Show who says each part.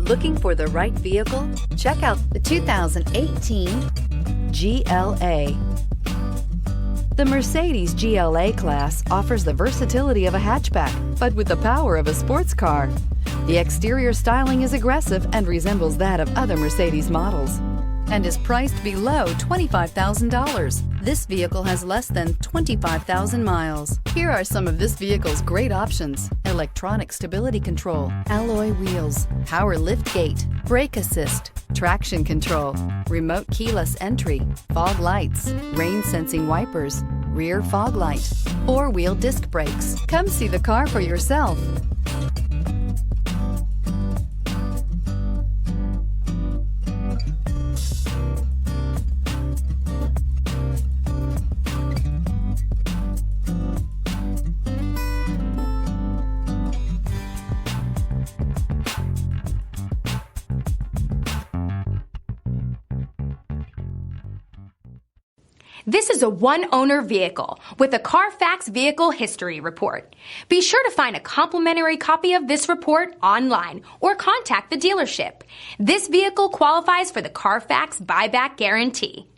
Speaker 1: Looking for the right vehicle? Check out the 2018 GLA. The Mercedes GLA class offers the versatility of a hatchback, but with the power of a sports car. The exterior styling is aggressive and resembles that of other Mercedes models, and is priced below $25,000. This vehicle has less than 25,000 miles. Here are some of this vehicle's great options: electronic stability control, alloy wheels, power liftgate, brake assist, traction control, remote keyless entry, fog lights, rain sensing wipers, rear fog light, four-wheel disc brakes. Come see the car for yourself.
Speaker 2: This is a one-owner vehicle with a Carfax Vehicle History Report. Be sure to find a complimentary copy of this report online or contact the dealership. This vehicle qualifies for the Carfax Buyback Guarantee.